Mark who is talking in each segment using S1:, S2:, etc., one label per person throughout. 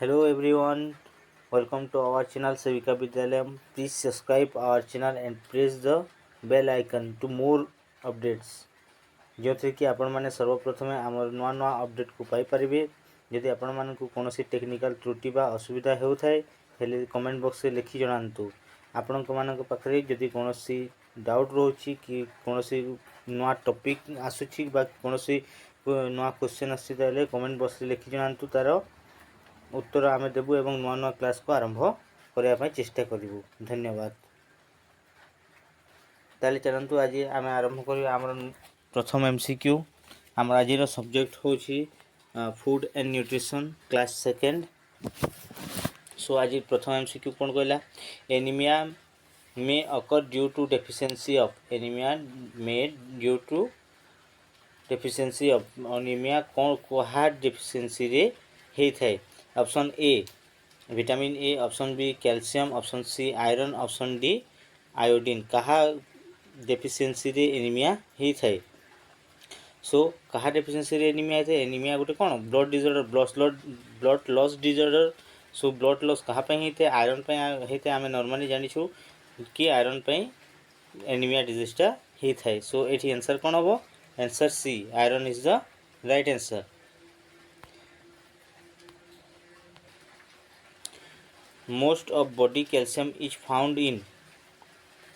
S1: Hello everyone, welcome to our channel Sevika Vidyalayam. Please subscribe our channel and press the bell icon to more updates. जो थे कि आपण माने सर्वप्रथमे आमर नुआ नुआ अपडेट को पाई परिबे। यदि आपण मानकु कोनोसी टेक्निकल त्रुटि बा असुविधा हेउथाय हेले कमेंट बॉक्स रे लिखि जणांतु। आपण मानक पाखरे यदि कोनोसी डाउट रोची कि कोनोसी नुआ टॉपिक आसुची बा कोनोसी नुआ क्वेश्चन आसी ताले कमेंट बॉक्स रे लिखि जणांतु तारो उत्तर आम देवु एवं नुआ नुआ क्लास को आरंभ करने चेष्टा करूँ। धन्यवाद। ताले चलतु आज आम आरंभ कर प्रथम एमसीक्यू। आम आज सब्जेक्ट हूँ food and nutrition class second. So आज प्रथम एमसीक्यू कौन कहला, anaemia may occur due to deficiency of anaemia of anaemia कौन क्या डेफिशिएंसी रे होता। Option A vitamin A, option B calcium, option C iron, option D iodine. कहा deficiency रे एनीमिया होता है। सो कहा डेफिशिएंसी रे एनीमिया होता है। एनीमिया गोटे कौन blood disorder, blood loss disorder. So blood loss कहा होता है, आयरन होता है। आम नॉर्मली जानिछु कि आयरन एनीमिया डिजीजटा होता है। सो ये आंसर कौन हम, answer C iron is the right answer. Most of body calcium is found in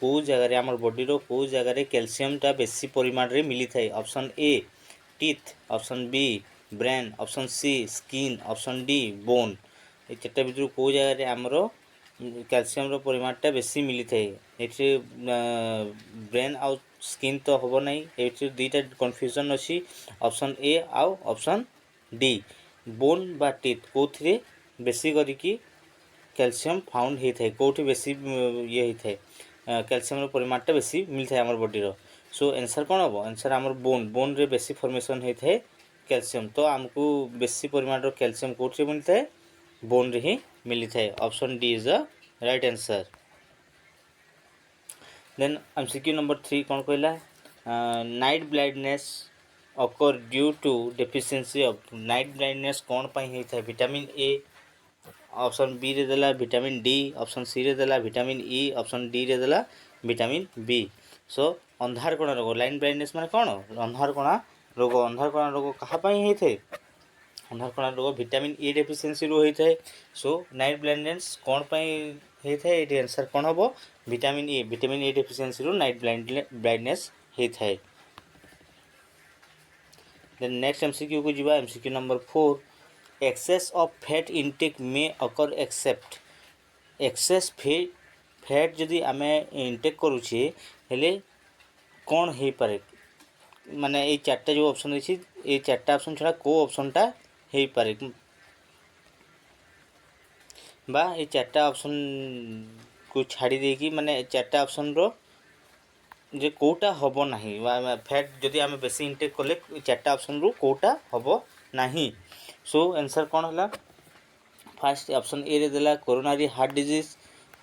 S1: को जगह आम बॉडी को जगह कैल्शियमटा बेसी परिमाण रे मिली थाए। Option A teeth, option B brain, option C skin, option D bone. ये चार्टा भर को जगह आमर कैल्शियम परिमाणटा बेसी मिली थाए। ये ब्रेन आउ स्किन तो हम ना, ये दुईटा कन्फ्यूजन अच्छी। ऑप्शन ए आउ ऑप्शन डी बोन बा टीथ कौ बेसी करिकी कैल्शियम फाउंड होता है, कौटी बेसी ये होता है कैल्शियम परिमाणटा बेसी मिलता है आम बॉडी। सो आंसर कौन हम, आंसर आम बोन रे बेसी फॉर्मेशन होता है कैल्शियम। तो आमको बेसी परिमाण कैल्शियम कौटी मिलता है, बोन रे ही मिलता है। Option D is the right answer. Then MCQ number 3 कौन कहला, night blindness occur due to deficiency of. Night blindness कौन पाई होता है, विटामिन ए, ऑप्शन बी रे देला विटामिन डी, ऑप्शन सी रे देला विटामिन ई, ऑप्शन डी रे देला विटामिन बी। सो अंधार कोणा रोग, लाइन ब्लाइंडनेस माने कौन, अंधार कोणा रोग। अंधार कोणा रोग कहा होता है, अंधार कोणा रोग विटामिन ई डेफिशिएंसी रो होता है। सो नाइट ब्लाइंडनेस कौन होता है, ये आंसर कौन हम, विटामिन ई डेफिशिएंसी रो नाइट ब्लाइंडनेस होता है। देन नेक्स्ट एमसीक्यू को जीवा। MCQ number 4, excess of fat intake may occur except. Excess fat जदि आम इनटेक करुचे हेले कौन हो पारे, माने ये चार्टा जो ऑप्शन अच्छी ये चार्टा ऑप्शन छड़ा को ऑप्शनटा हो पारे बा ये चार्टा ऑप्शन को छाड़ी देकी माने चार्टा ऑप्शन रो जे कोटा हबो नाही। फैट जदि आम बेसी इनटेक कले चार्टा ऑप्शन रो कोटा हबो नाही। सो आंसर कौन है, फास्ट ऑप्शन ए रे देला coronary heart disease,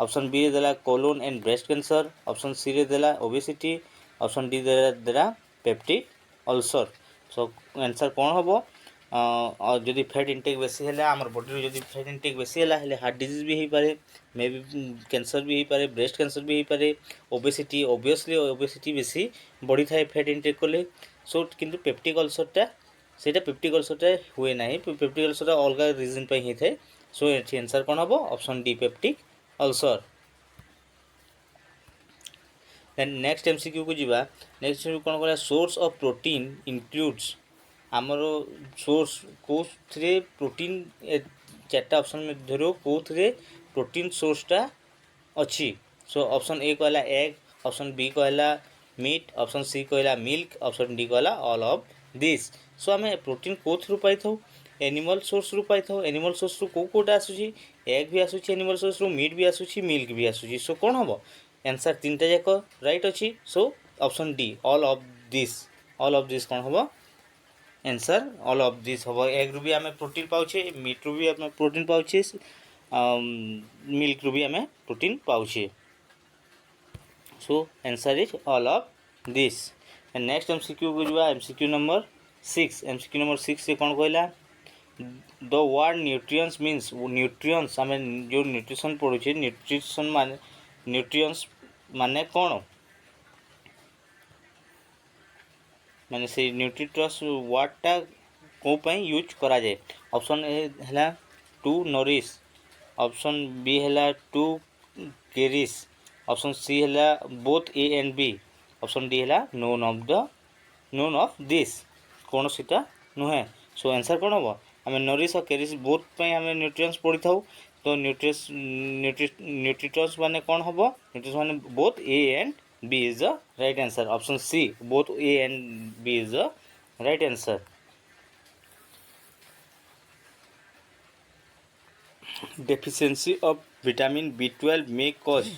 S1: option B रे देला colon and breast cancer, option C रे देला ओबेसिटी, ऑप्शन डी देला पेप्टिक अल्सर। सो आंसर कौन हम, जदि फैट इनटेक बेसी है आम बॉडी जदि फैट इनटेक बेसी है हार्ट डिजीज भी हो पारे, मे बी कैंसर भी हो पारे, ब्रेस्ट कैंसर भी हो पारे, ओबेसिटी ओबियसली ओबेसिटी बेसी बढ़ी थाए फैट इनटेक कले। सो किंतु पेप्टिक अल्सरटा सेटा पेप्टिक अल्सरटा हुए ना, पेप्टिक अल्सरटा अलग रिजन पे होता है। सो ये आंसर कौन hmm, option D peptic ulcer. Then next MCQ को जीवा। नेक्स्ट कौन कहला, सोर्स ऑफ प्रोटीन इंक्लूड्स। आमर सोर्स कौ प्रोटीन चार्टा ऑप्शन में धरो कौ प्रोटीन सोर्सटा अच्छी। सो ऑप्शन ए कहला एग, ऑप्शन बी कहला मीट, ऑप्शन सी कहला मिल्क, ऑप्शन डी कहला ऑल ऑफ दिस। सो आम प्रोटीन कौन पाई था, एनिमल सोर्स रू पाई था। एनिमल सोर्स रू कौटा आसूची, एग भी आसूची एनिमल सोर्स रू, मीट भी आसूची, मिल्क भी आसूची। सो कौन हम, आंसर तीनटा जाक राइट अच्छी। So option D all of this, all of this कौन हम, आंसर ऑल ऑफ दिस हम। एग रू भी आम प्रोटीन पाउछे, मीट रू भी आम प्रोटीन पाउछे, मिल्क रू भी आम प्रोटीन पाउछे। So answer is all of this. Next MCQ को जुआ। एमसीक्यू नंबर 6, एमसीक्यू नंबर 6 से कौन कहला, the word nutrients means nutrients आम जो न्यूट्रिशन पढ़ुचे न्यूट्रिशन मान न्यूट्रिएंट्स माने कौन माने से न्यूट्रिट्रस वर्डटा कौन यूज करा जाए ऑप्शन ए है टू नरिश ऑप्शन बी है टू केरिस ऑप्शन सी है both A and B option D है नोन ऑफ दिस कौन सीटा नुहे सो आंसर कौन हम आम नरिश और केरिस बोथ आम न्यूट्रिएंट्स पढ़ी था तो न्यूट्रिट्रस माने कौन हम न्यूट्रिएंट्स माने both A and B is the right answer. Option C, both A and B is the right answer. Deficiency of vitamin B12 may cause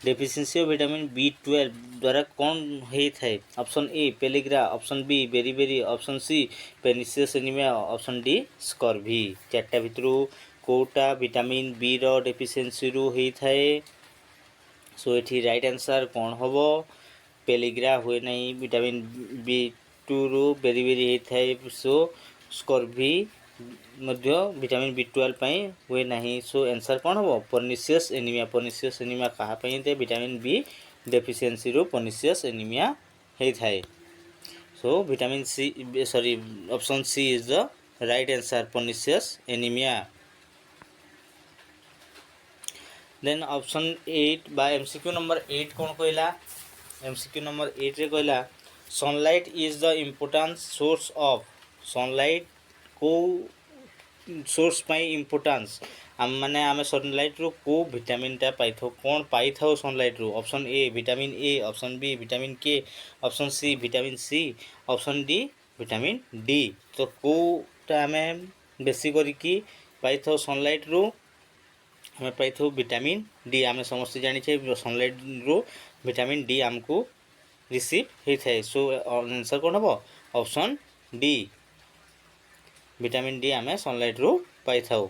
S1: deficiency of vitamin B12 द्वारा कौन होता है option A pellagra option B beriberi option C pernicious anaemia option D scurvy चार्टा भितर कोटा vitamin B रो deficiency रु होता है सो ये राइट आंसर कौन हम पेलिग्रा हुए नहीं विटामिन B2 रु बेरीबेरी होता है सो स्कर्वी मध्य विटामिन B12 पाई हुए नहीं सो आंसर कौन हम पर्निशियस एनीमिया कहा पाई विटामिन बी डेफिशिएंसी रु पर्निशियस एनीमिया होता है so vitamin C sorry option C is the right answer pernicious anaemia then option 8 बा एमसीक्यू नंबर 8 कौन कहला एमसीक्यू नंबर 8 रे कहला sunlight is the important source of sunlight को सोर्स पाई importance आम माने आम सनलाइट रु को विटामिनटा पाई था कौन पाई था सनलाइट रु option A vitamin A option B vitamin K option C vitamin C option D vitamin D तो कोटा आम बेसी करिकी पाई था सनलाइट रु आम पाई था विटामिन डी आम समस्त जानिछे सनलाइट रु विटामिन डी आमको रिसीव होता है सो आंसर कौन hmm option D vitamin D आम सनलाइट रु पाई था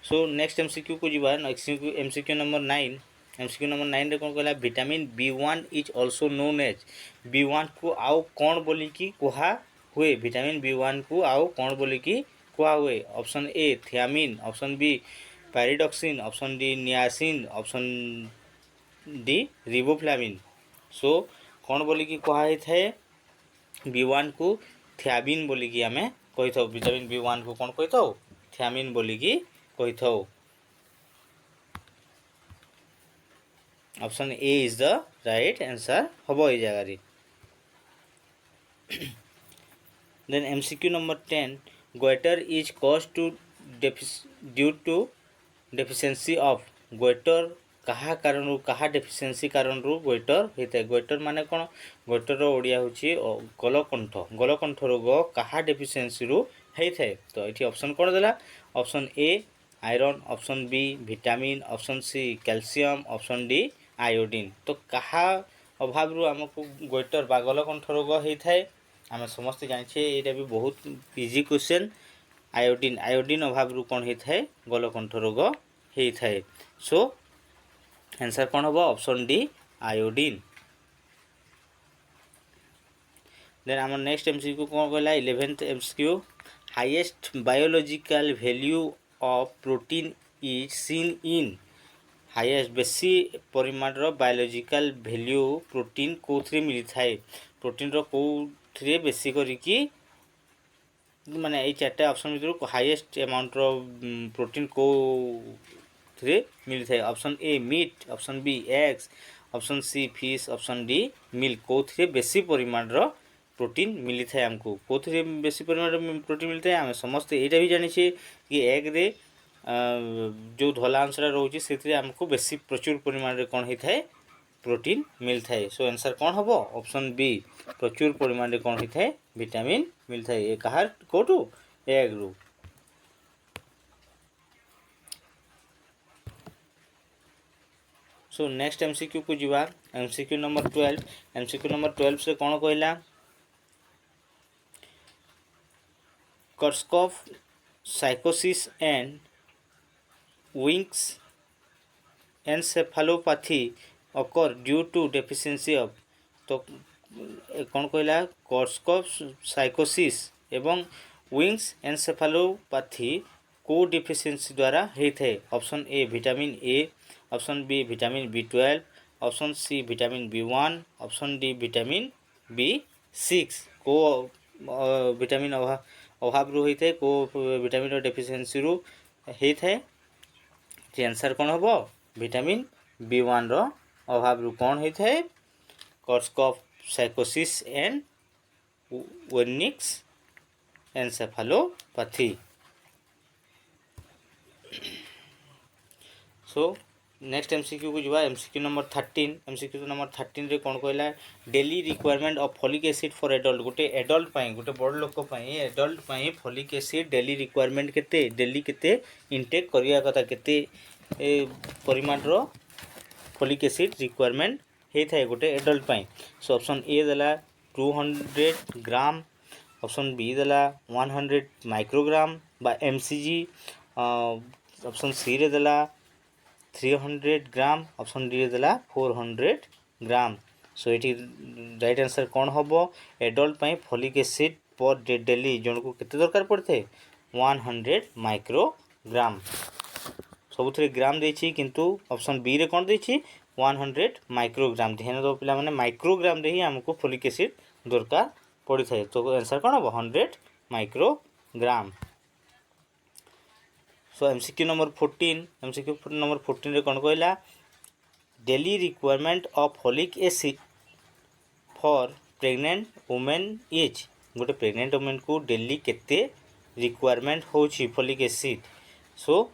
S1: सो नेक्स्ट एमसीक्यू को जीवा एमसीक्यू नंबर 9 एमसीक्यू नंबर 9 रे कौन कहला vitamin B1 is also known as B1 को आउ कौन बोलिकी कहा हुए विटामिन B1 को आउ कौन बोलिकी कहा हुए option A thiamine option B pyridoxine option D niacin option D riboflavin so कौन बोलिकी कहा है B1 को थियामिन बोलिकी आम कही था विटामिन B1 को कौन कही था थियामिन बोलिकी कही था option A is the right answer hmm ये जगह then MCQ number 10 goitre is cause to due to deficiency of goitre कहा कारण कहा डेफिशिएंसी कारण रु गोइटर होता है गोइटर माने कौन गोइटर ओडिया हूँ गलकंठ रोग कहा डेफिशिएंसी रु होता है तो ये ऑप्शन कौन देला option A iron option B vitamin option C calcium option D iodine तो कहा अभाव रु आमको गोइटर बा गलकंठ रोग होता है आम समस्त जानिछे ये भी बहुत इजी क्वेश्चन आयोडीन अभाव रु कौन होता है गलकंठ रोग होता है सो आंसर कौन hmm option D iodine then आम नेक्स्ट एमसीक्यू कौन कहला 11th MCQ highest biological value of protein is seen in highest बेसी परिमाण बायोलॉजिकल वैल्यू प्रोटीन कौन मिलता है प्रोटीन कौन बेसी करिकी माने ये चार्टा ऑप्शन भर हाईएस्ट अमाउंट प्रोटीन को मिलता है option A meat option B eggs option C fish option D milk कौन बेसी परिमाण प्रोटीन मिलता है आमको कौन बेसी परिमाण प्रोटीन मिलता है आम समस्त यहाँ भी जानी कि एग रे जो धला अंशटा रोचे से आमको बेसी प्रचुर परिमाण कौन होता है प्रोटीन मिलता है सो आंसर कौन हम ऑप्शन बी प्रचुर परिमाण कौन होता है विटामिन मिलता है ये कहार कौटू एग रु सो नेक्स्ट एमसीक्यू को जीवा एमसीक्यू नंबर 12 से कौन कहला कर्स्कॉफ साइकोसिस and wings encephalopathy occur due to deficiency of तो कौन कहला कोर्सकॉफ साइकोसिस एवं विंग्स एनसेफेलोपैथी को डिफिशिएंसी द्वारा होता है। Option A vitamin A, option B vitamin B12, option C vitamin B1, option D vitamin B6 को विटामिन अभाव रू होता है को विटामिन डेफिशिएंसी रू होता है। आंसर कौन हम विटामिन B1 रो अभाव रू कौन होता है कोर्सकॉफ साइकोसिस and wings encephalopathy. So next MCQ को जावा एमसीक्यू नंबर 13। एमसीक्यू नंबर 13 रे कौन कहला daily requirement of folic acid for adult गोटे एडल्ट पाई गोटे बड़ लोक पाई एडल्ट पाई फॉलिक एसिड डेली रिक्वायरमेंट केते डेली केते इनटेक करिया कथा केते परिमाण रो फॉलिक एसिड रिक्वायरमेंट होता है गोटे एडल्ट पाई। सो ऑप्शन ए देला 200 ग्राम, ऑप्शन बी देला 100 माइक्रोग्राम बा एमसीजी, ऑप्शन सी रे देला 300 ग्राम, ऑप्शन डी रे देला 400 ग्राम। सो ये राइट आंसर कौन हम एडल्ट पाई फॉलिक एसिड पर डेली जन को केते दरकार पड़ते 100 माइक्रोग्राम। सबुथिरे ग्राम देछि किंतु ऑप्शन बी रे कौन देछि 100 माइक्रोग्राम। ध्यान दो पिला माने माइक्रोग्राम रे ही हमको फॉलिक एसिड दरकार पड़ी थाए। तो आंसर कौन हम 100 microgram. So MCQ number 14। MCQ number 14 रे कौन कहला daily requirement of folic acid for pregnant women is गोटे प्रेग्नेंट वुमेन को डेली केते रिक्वायरमेंट होछि folic acid. So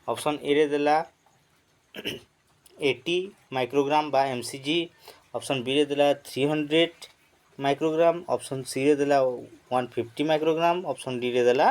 S1: option A रे देला 80 माइक्रोग्राम बा एमसीजी, ऑप्शन बी रे देला 300 माइक्रोग्राम, ऑप्शन सी रे देला 150 माइक्रोग्राम, ऑप्शन डी रे देला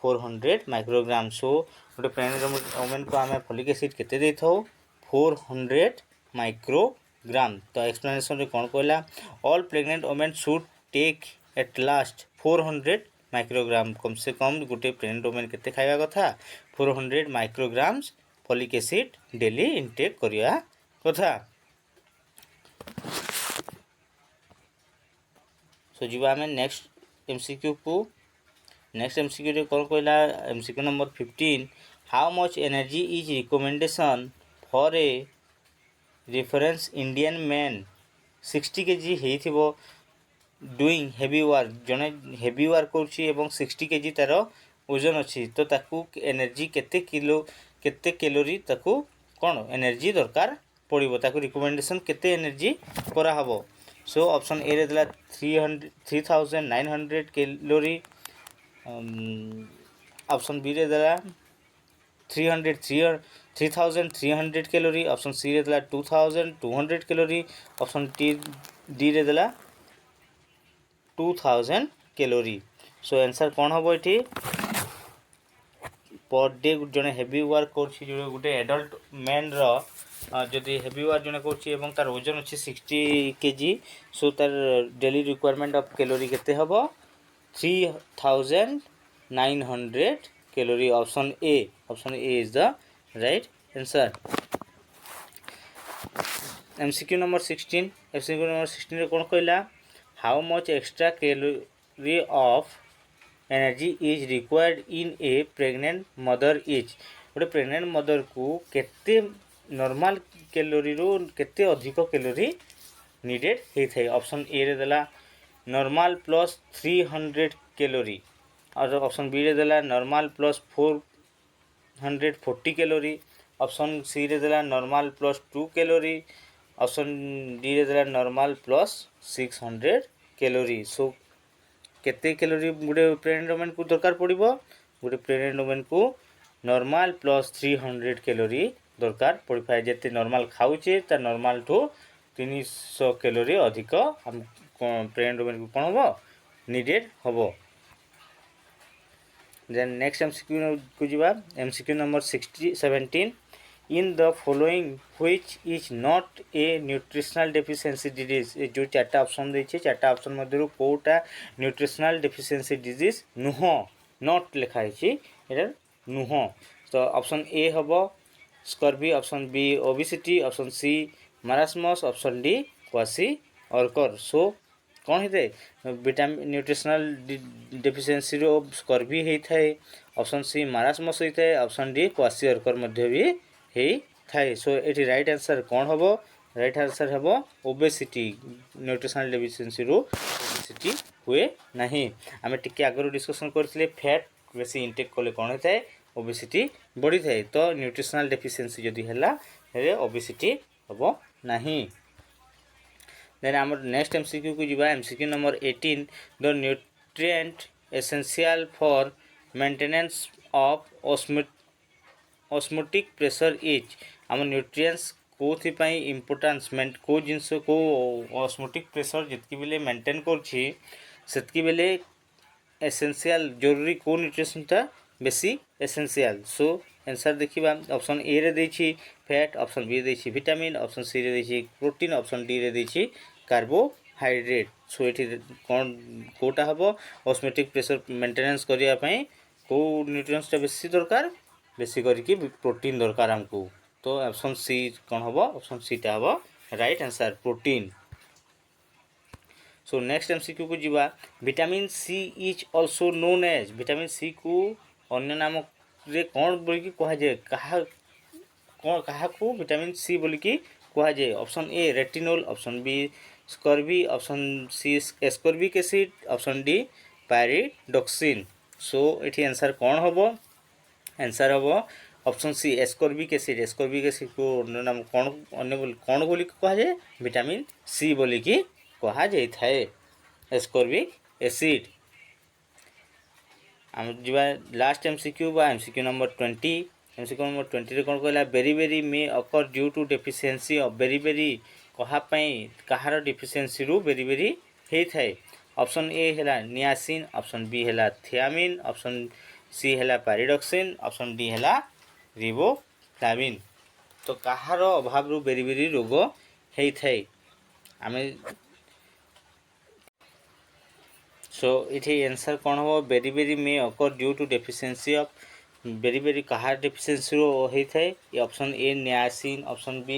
S1: 400 माइक्रोग्राम। सो गोटे प्रेग्नेंट वुमेन को आम फॉलिक एसिड केते दे थाओ 400 माइक्रोग्राम। तो एक्सप्लेनेशन रे कौन कहला all pregnant women should take at last 400 microgram. कम से कम गोटे प्रेग्नेंट वुमेन केते खाइबा कथा 400 micrograms folic acid daily intake करिया कथा। सो जीवा आम नेक्स्ट एमसीक्यू को। नेक्स्ट एमसीक्यू रे कौन कहला MCQ number 15 how much energy is recommendation for a reference Indian man 60 kg हेइथिबो डुईंग हेवी वर्क जने हेवी वर्क करछि एवं 60 kg तार ओजन अछि तो ताकू एनर्जी केते कैलोरी ताकू कोन एनर्जी दरकार पड़िबो ताकू रिकमेंडेशन केते एनर्जी करा हबो। सो ऑप्शन ए रे देला 3900 कैलोरी, ऑप्शन बी रे देला 3300 कैलोरी, ऑप्शन सी रे देला 2200 कैलोरी, ऑप्शन डी रे देला 2000 कैलोरी। सो आंसर कौन हम ये पर डे जड़े हेवी वर्क कर गोटे एडल्ट मैन जदि हेवी वर्क जड़े कर तार ओजन अच्छे 60 kg। सो तार डेली रिक्वायरमेंट ऑफ कैलोरी केते हम 3900 calorie. Option A is the right answer. MCQ number 16। MCQ number 16 रे कौन कहला how much extra calorie of energy is required in A pregnant mother is गोटे प्रेग्नेंट मदर को केते normal calorie रो केते अधिक कैलोरी नीडेड होता है। ऑप्शन ए रे देला नॉर्मल प्लस 300 कैलोरी, और ऑप्शन बी रे देला normal plus 440 calorie, option C रे देला normal plus 2 calorie, option D रे देला नॉर्मल प्लस 600 कैलोरी। सो केते कैलोरी गोटे प्रेग्नेंट वुमेन को दरकार पड़िबो गोटे प्रेग्नेंट वुमेन को नॉर्मल प्लस 300 कैलोरी दरकार पड़ पाए। जेते नॉर्मल खाऊचे ता नॉर्मल ठू 300 कैलोरी अधिक हम प्रेग्नेंट वुमेन को कौन हम नीडेड हम। देन नेक्स्ट एमसीक्यू को जीवा MCQ number 17 in the following which is not a nutritional deficiency disease. जो चार्टा ऑप्शन देछे चार्टा ऑप्शन मध्यरु कोटा न्यूट्रिशनल डेफिशिएंसी डिजीज नुह नॉट लिखा है एटा नुह। तो ऑप्शन ए हबो scurvy, option B obesity, option C marasmus, option D kwashiorkor so କ'ଣ ହେଇଥାଏ ଭିଟାମିନ୍ ନ୍ୟୁଟ୍ରିସନାଲ୍ ଡେଫିସିଏନ୍ସି ସ୍କର୍ଭି ହେଇଥାଏ। ଅପସନ୍ ସି ମାରାସ୍ମସ୍ ହେଇଥାଏ। ଅପସନ୍ ଡି କ୍ୱାସି ଅର୍କର ମଧ୍ୟ ବି ହେଇଥାଏ। ସୋ ଏଠି ରାଇଟ୍ ଆନ୍ସର୍ କ'ଣ ହେବ? ରାଇଟ୍ ଆନ୍ସର୍ ହେବ ଓବେସିଟି। ନ୍ୟୁଟ୍ରିସନାଲ୍ ଡେଫିସିଏନ୍ସିରୁ ଓବେସିଟି ହୁଏ ନାହିଁ। ଆମେ ଟିକେ ଆଗରୁ ଡିସ୍କସନ୍ କରିଥିଲେ ଫ୍ୟାଟ୍ ବେଶୀ ଇନଟେକ୍ କଲେ କ'ଣ ହେଇଥାଏ? ଓବେସିଟି ବଢ଼ିଥାଏ। ତ ନ୍ୟୁଟ୍ରିସନାଲ୍ ଡେଫିସିଏନ୍ସି ଯଦି ହେଲା ହେଲେ ଓବେସିଟି ହେବ ନାହିଁ। ଦେନ୍ ଆମର ନେକ୍ସଟ MCQ ଯିବା। MCQ number 18 the nutrient essential for maintenance of osmotic pressure is. ଆମ ନ୍ୟୁଟ୍ରିଏଣ୍ଟସ୍ କେଉଁଥିପାଇଁ ଇମ୍ପୋର୍ଟାନ୍ସ କେଉଁ ଜିନିଷ କେଉଁ osmotic pressure ଯେତିକି ବେଲେ ମେଣ୍ଟେନ୍ କରୁଛି ସେତିକି ବେଲେ ଏସେନ୍ସିଆଲ୍ ଜରୁରୀ କେଉଁ ନ୍ୟୁଟ୍ରିସନ୍ଟା ବେଶୀ ଏସେନ୍ସିଆଲ୍। ସୋ ଆନ୍ସର୍ ଦେଖିବା ଅପସନ୍ ଏରେ ଦେଇଛି ଫ୍ୟାଟ୍, ଅପସନ୍ ବି ଦେଇଛି ଭିଟାମିନ୍, ଅପସନ୍ ସିରେ ଦେଇଛି ପ୍ରୋଟିନ୍, ଅପସନ୍ ଡିରେ ଦେଇଛି କାର୍ବୋହାଇଡ୍ରେଟ୍। ସୋ ଏଠି କ'ଣ କେଉଁଟା ହେବ? ଅସ୍ମୋଟିକ୍ ପ୍ରେସର ମେଣ୍ଟେନାନ୍ସ କରିବା ପାଇଁ କେଉଁ ନ୍ୟୁଟ୍ରିଏଣ୍ଟସଟା ବେଶୀ ଦରକାର? ବେଶୀ କରିକି ପ୍ରୋଟିନ୍ ଦରକାର ଆମକୁ। ତ ଅପସନ୍ ସି କ'ଣ ହେବ? ଅପସନ୍ ସିଟା ହେବ right answer protein. So next MCQ को जीवा। Vitamin C is also known as. Vitamin C को अन्य नाम रे कौन बोलिकी कहा जाए? कहा को विटामिन सी बोलिकी कहा जाए? Option A retinol, option B scurvy, option C ascorbic acid, option D pyridoxine. So एठी आंसर कौन होबो? आंसर होबो option C ascorbic acid. Ascorbic acid को अन्य नाम कौन बोली कहा जाए? विटामिन सी बोलिकी कहा जाए एस्कॉर्बिक एसिड। आम जीवा लास्ट MCQ बा MCQ नंबर 20। MCQ नंबर 20 रे कौन कहला? Beriberi may occur due to deficiency of beriberi कहापाई कहार डेफिशिएंसी रु बेरी बेरी होता है? ऑप्शन ए है नियासिन, ऑप्शन बी है थियामिन, ऑप्शन सी है पायरिडॉक्सिन, ऑप्शन डी है रिबोफ्लाविन। तो कहार अभाव रु बेरी बेरी रोग होता है? आम सो इथे आंसर कौन हो? Beriberi may occur due to deficiency of beriberi कहार डेफिशिएंसी रो होता है? ये option A niacin, option B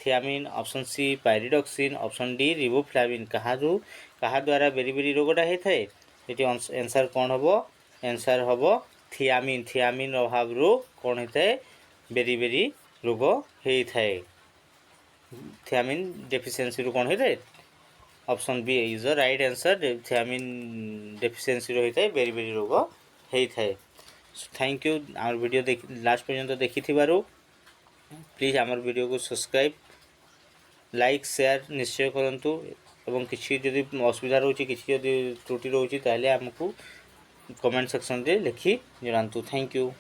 S1: thiamine, option C pyridoxine, option D riboflavin. कहा द्वारा बेरी बेरी रोगटा होता है? ये आंसर कौन हम? आंसर हम थियामिन। थियामिन अभाव रो कौन होता है? बेरी बेरी रोग होता है। थियामिन डेफिशिएंसी रो कौन होता है? Option B is the right answer. Thiamine deficiency होता है बेरी बेरी रोग होता है। थैंक यू आम वीडियो लास्ट पर्यंत देखि प्लीज आम वीडियो को सब्सक्राइब लाइक शेयर निश्चय करंतु एवं किसी जदि असुविधा रोचे किसी जदि त्रुटि रोचे ताले हमको कमेंट सेक्शन रे लिखि जणांतु। Thank you.